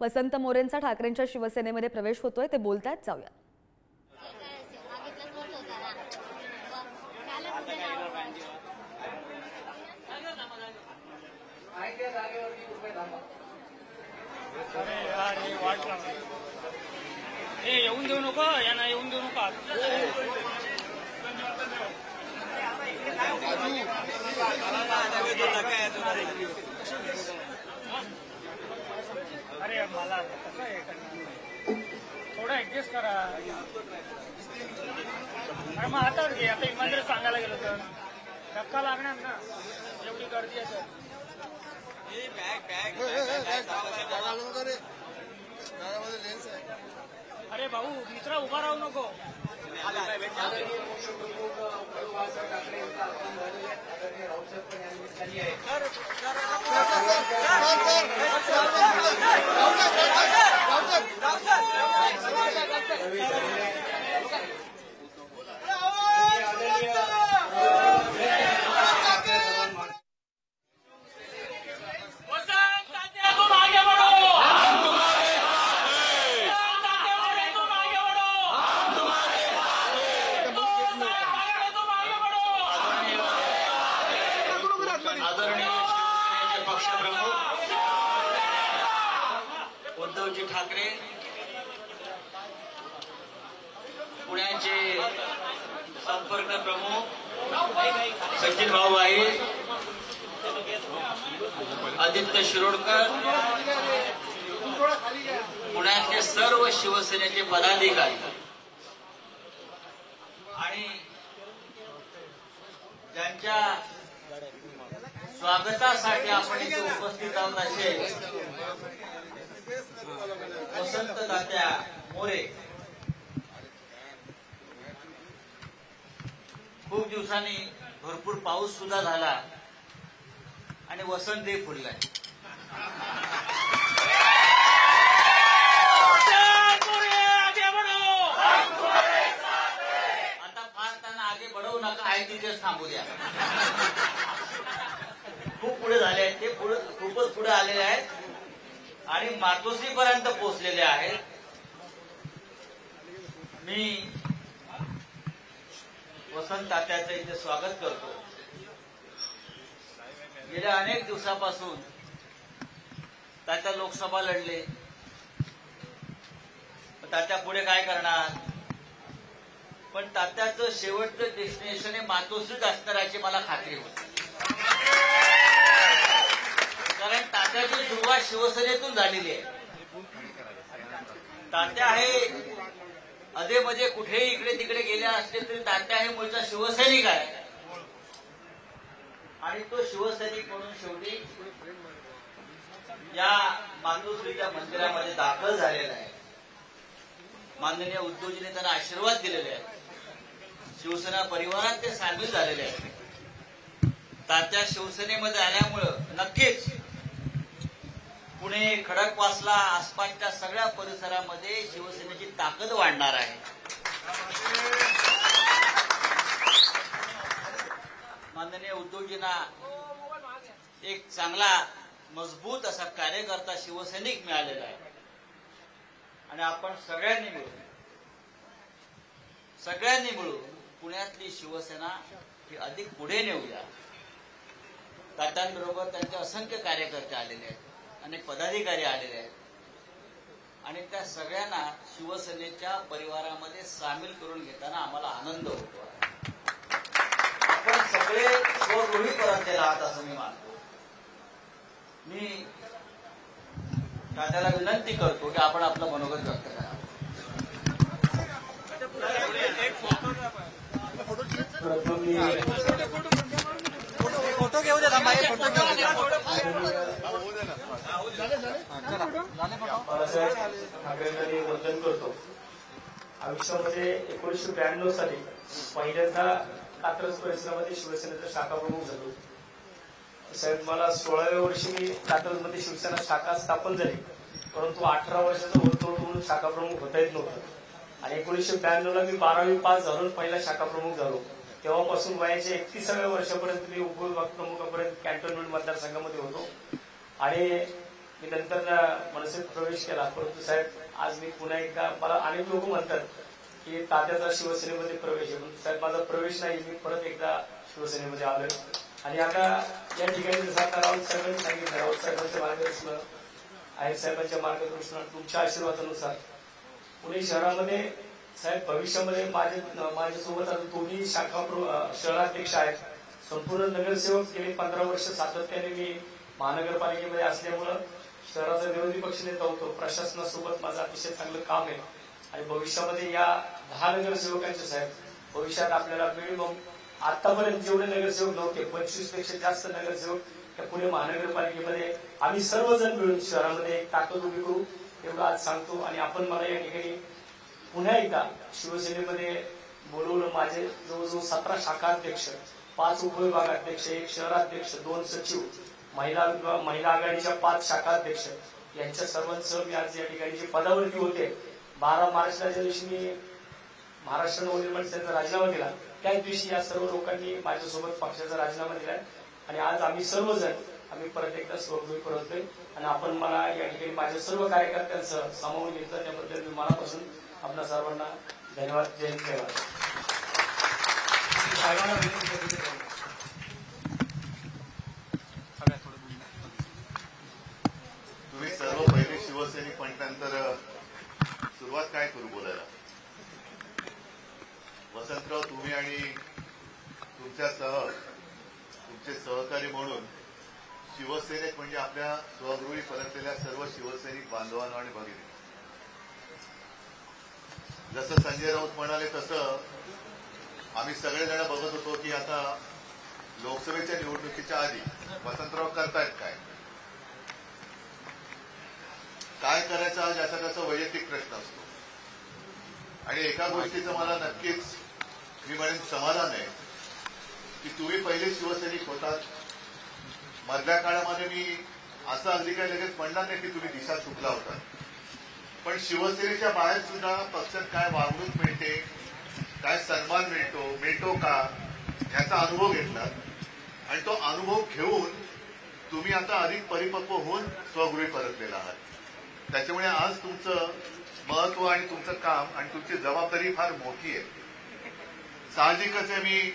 वसंत मोरेंचा ठाकरेंच्या शिवसेनेमध्ये प्रवेश होतोय, ते बोलतायत, जाऊया. येऊन देऊ नको, यांना येऊन देऊ नका. अरे मला कसं आहे, थोडं ऍडजस्ट करा. अरे मग हातात घे. आता इमानदारी सांगायला गेलो तर धक्का लागणार ना, एवढी गर्दी आहे. अरे भाऊ मित्रा उभा राहू नको. उद्धवजी ठाकरे, पुण्याचे संपर्क प्रमुख सचिन भाऊ आहे, आदित्य शिरोडकर, पुण्यातले सर्व शिवसेनेचे पदाधिकारी आणि ज्यांच्या स्वागतासाठी आपण इथे उपस्थित आहोत असे वसंत तात्या मोरे. खूप दिवसांनी भरपूर पाऊस सुद्धा झाला आणि वसंतही फुललाय. आता फार त्यांना आगे बढवू नका, आहे तिथेच थांबू द्या. खूप पुढे झाले आहेत ते, खूपच पुढे आलेले आहेत आणि मातोश्रीपर्यंत पोहोचलेले आहेत. मी वसंत तात्याचं इथे स्वागत करतो. गेल्या अनेक दिवसापासून तात्या लोकसभा लढले, तात्या पुढे काय करणार, पण तात्याचं शेवटचं डेस्टिनेशन हे मातोश्रीच असणार याची मला खात्री होती. कारण तात्याची सुरुवात शिवसेनेतून झालेली आहे. तात्या हे अधेमध्ये कुठेही इकडे तिकडे गेले असले तरी तात्या हे मूळचा शिवसैनिक आहे आणि तो शिवसैनिक म्हणून शेवटी या मातोश्रीच्या मंदिरामध्ये दाखल झालेला आहे. माननीय उद्धवजीने त्यांना आशीर्वाद दिलेले आहेत. शिवसेना परिवारात ते सामील झालेले आहेत. तात्या शिवसेनेमध्ये आल्यामुळं नक्कीच पुणे, खडकवासला, आसपासच्या सगळ्या परिसरामध्ये शिवसेनेची ताकद वाढणार आहे. माननीय उद्धवजींना एक चांगला मजबूत असा कार्यकर्ता शिवसैनिक मिळालेला आहे आणि आपण सगळ्यांनी मिळून पुण्यातली शिवसेना ही अधिक पुढे नेऊया. तात्यांबरोबर त्यांचे असंख्य कार्यकर्ते आलेले आहेत, अनेक पदाधिकारी आलेले आहेत आणि त्या सगळ्यांना शिवसेनेच्या परिवारामध्ये सामील करून घेताना आम्हाला आनंद होतो. आपण सगळे स्वगृही परतलेला आहात असं मी मानतो. मी तात्याला विनंती करतो की आपण आपलं मनोगत व्यक्त करा. फोटो घेऊ दे. ठाकरेंनी वंदन करतो. आयुष्यामध्ये 1992 साली पहिल्यांदा कात्रज परिसरामध्ये शिवसेनेचा शाखा प्रमुख झालो. साहेब, मला 16व्या वर्षी मी कात्रजमध्ये शिवसेना शाखा स्थापन झाली, परंतु 18 वर्षाचा वर्तुळ म्हणून शाखा प्रमुख होता येत नव्हतं आणि 1992ला मी 12वी पास झालो, पहिला शाखा प्रमुख झालो. तेव्हापासून वयाच्या 31व्या वर्षापर्यंत मी उपविभाग प्रमुखापर्यंत कॅन्टोन्मेंट मतदारसंघामध्ये होतो आणि मी नंतर मनसेत प्रवेश केला. परंतु साहेब आज मी पुन्हा एकदा, मला अनेक लोक म्हणतात की तात्याचा शिवसेनेमध्ये प्रवेश आहे, पण साहेब माझा प्रवेश नाही, मी परत एकदा शिवसेनेमध्ये आलोय. आणि आता या ठिकाणी जसं आता राऊत साहेबांनी सांगितलं, राऊत साहेबांच्या मार्गदर्शन, आयर साहेबांच्या मार्गदर्शनात, तुमच्या आशीर्वादानुसार पुणे शहरामध्ये साहेब भविष्यामध्ये माझ्यासोबत आता दोन्ही शाखा शहराध्यक्ष आहेत. संपूर्ण नगरसेवक गेली 15 वर्ष सातत्याने मी महानगरपालिकेमध्ये असल्यामुळं शहराचा विरोधी पक्षनेता होतो. प्रशासनासोबत माझं अतिशय चांगलं काम आहे आणि भविष्यामध्ये या 10 नगरसेवकांचे साहेब भविष्यात आपल्याला मिळून, आतापर्यंत जेवढे नगरसेवक नव्हते 25 पेक्षा जास्त नगरसेवक या पुणे महानगरपालिकेमध्ये आम्ही सर्वजण मिळून शहरामध्ये एक ताकद उभी करू एवढं आज सांगतो. आणि आपण मला या ठिकाणी पुन्हा एकदा शिवसेनेमध्ये बोलवलं. माझे जवळजवळ 17 शाखाध्यक्ष, 5 उपविभागाध्यक्ष, 1 शहराध्यक्ष, 2 सचिव, महिला आघाडीच्या 5 शाखाध्यक्ष यांच्या सर्वांसह मी आज या ठिकाणी जे पदावरती होते, 12 मार्चला ज्या दिवशी मी महाराष्ट्र नवनिर्माण सेनेचा राजीनामा दिला त्याच दिवशी या सर्व लोकांनी माझ्यासोबत पक्षाचा राजीनामा दिलाय. आणि आज आम्ही सर्वजण परत एकदा स्वगृही परतलोय. आणि आपण मला या ठिकाणी माझ्या सर्व कार्यकर्त्यांसह सामावून घेतलं त्याबद्दल मी मनापासून आपल्या सर्वांना धन्यवाद. जय हिंद, जय भारत. तुम्ही सर्व पहिले शिवसैनिक म्हटल्यानंतर सुरुवात काय करू बोलायला? वसंतराव, तुम्ही आणि तुमचे सहकारी म्हणून शिवसैनिक म्हणजे आपल्या स्वगृही परतलेल्या सर्व शिवसैनिक बांधवांना आणि भगिनी. जसं संजय राऊत म्हणाले तसं आम्ही सगळेजण बघत होतो की आता लोकसभेच्या निवडणुकीच्या आधी वसंतराव करतायत काय करायचं हा ज्याचा त्याचा वैयक्तिक प्रश्न असतो. आणि एका गोष्टीचं मला नक्कीच मी म्हणेन समाधान आहे की तुम्ही पहिले शिवसैनिक होतात. मधल्या काळामध्ये मी असं अगदी काही लगेच म्हणणार नाही की तुम्ही दिशा चुकला होता, पण शिवसेनेच्या बाहेर सुद्धा पक्षात काय वागणूक मिळते, काय सन्मान मिळतो का याचा अनुभव घेतला. आणि तो अनुभव घेऊन तुम्ही आता अधिक परिपक्व होऊन स्वगृही परतलेला आहात. त्याच्यामुळे आज तुमचं महत्व आणि तुमचं काम आणि तुमची जबाबदारी फार मोठी आहे. साहजिकच आहे, मी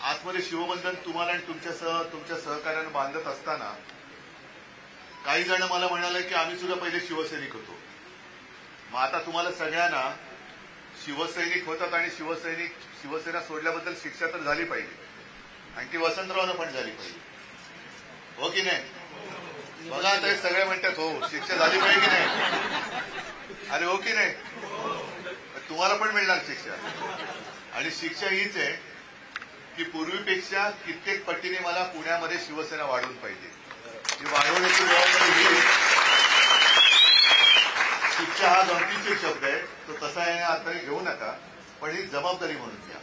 आतमध्ये शिवबंधन तुम्हाला आणि तुमच्या सहकार्यानं बांधत असताना काही जण मला म्हणाले की आम्ही सुद्धा पहिले शिवसैनिक होतो. मग आता तुम्हाला सगळ्यांना शिवसैनिक होतात आणि शिवसेना सोडल्याबद्दल शिक्षा तर झाली पाहिजे आणि ती वसंतरावनं पण झाली पाहिजे, हो की नाही? बघा आता सगळे म्हणतात हो शिक्षा झाली पाहिजे की नाही, अरे हो की नाही? तुम्हाला पण मिळणार शिक्षा. आणि शिक्षा हीच आहे की पूर्वीपेक्षा कित्येक पटीने मला पुण्यामध्ये शिवसेना वाढवून पाहिजे. ही वाढवण्याची जबाबदारी ही. शिक्षा हा गमतीचा शब्द आहे, तो तसा आहे आता घेऊ नका, पण ही जबाबदारी म्हणून घ्या.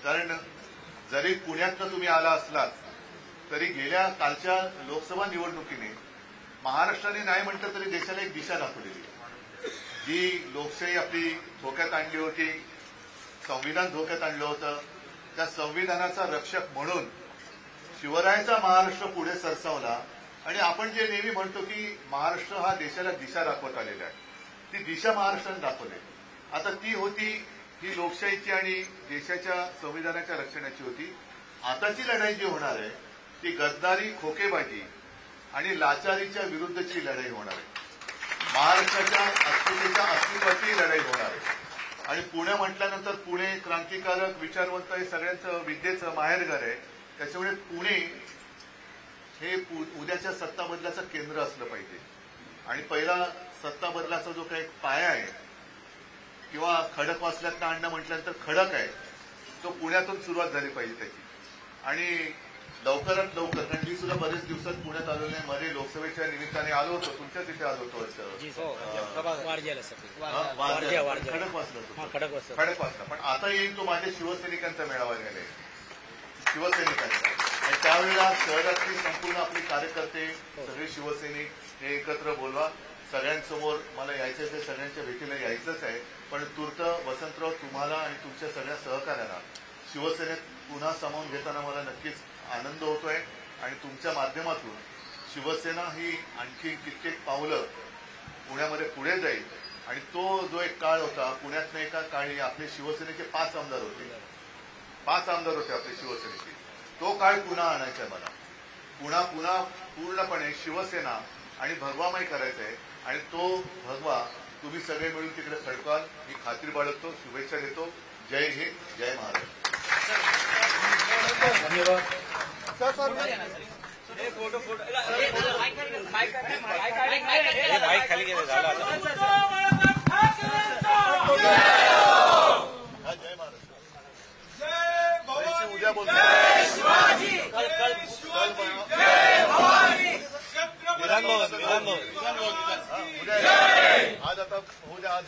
कारण जरी पुण्यातनं तुम्ही आला असलात तरी गेल्या कालच्या लोकसभा निवडणुकीने महाराष्ट्राने नाही म्हटलं तरी देशाला एक दिशा दाखवलेली. जी लोकशाही आपली धोक्यात आणली होती, संविधान धोक्यात आणलं होतं, त्या संविधानाचा रक्षक म्हणून शिवरायांचा महाराष्ट्र पुढे सरसावला. आणि आपण जे नेहमी म्हणतो की महाराष्ट्र हा देशाला दिशा दाखवत आलेला आहे, ती दिशा महाराष्ट्राने दाखवली. आता ती होती ही लोकशाहीची आणि देशाच्या संविधानाच्या रक्षणाची होती. आताची लढाई जी होणार आहे ती गद्दारी, खोकेबाजी आणि लाचारीच्या विरुद्धची लढाई होणार आहे. महाराष्ट्राच्या अस्तित्वाची लढाई होणार आहे. आणि पुणे म्हटल्यानंतर पुणे क्रांतिकारक, विचारवंत हे सगळ्यांचं विद्येचं माहेरघर आहे. त्याच्यामुळे पुणे हे उद्याच्या सत्ता बदलाचं केंद्र असलं पाहिजे. आणि पहिला सत्ता बदलाचा जो काही पाया आहे किंवा खडकवासल्यातनं आणणं म्हटल्यानंतर खडक आहे, तो पुण्यातून सुरुवात झाली पाहिजे त्याची. आणि लवकरात लवकर, कारण मी सुद्धा बरेच दिवसात पुण्यात आलो नाही, मध्ये लोकसभेच्या निमित्ताने आलो होतो, तुमच्या तिथे आलो होतो खडकवासला. पण आता येईल तो माझ्या शिवसैनिकांचा मेळावा झालाय, शिवसैनिकांचा. आणि त्यावेळेला शहरातली संपूर्ण आपले कार्यकर्ते, सगळे शिवसैनिक हे एकत्र बोलवा. सगळ्यांसमोर मला यायचं आहे, सगळ्यांच्या भेटीला यायचंच आहे. पण तूर्त वसंतराव, तुम्हाला आणि तुमच्या सगळ्या सहकार्यांना शिवसेनेत पुन्हा सामावून घेताना मला नक्कीच आनंद होतोय. आणि तुमच्या माध्यमातून शिवसेना ही आणखी कित्येक पावलं पुण्यामध्ये पुढे जाईल आणि तो जो एक काळ होता पुण्यात एका काळी आपले शिवसेनेचे 5 आमदार होते 5 आमदार होते आपले शिवसेनेचे तो काळ पुन्हा आणायचा आहे मला पुन्हा पूर्णपणे शिवसेना आणि भगवामय करायचा आहे आणि तो भगवा तुम्ही सगळे मिळून तिकडे फडकाल मी खात्री बाळगतो शुभेच्छा देतो जय हिंद जय महाराष्ट्र खाली गेले झालं जय महाराष्ट्र उद्या बोलतो आज आता उद्या आज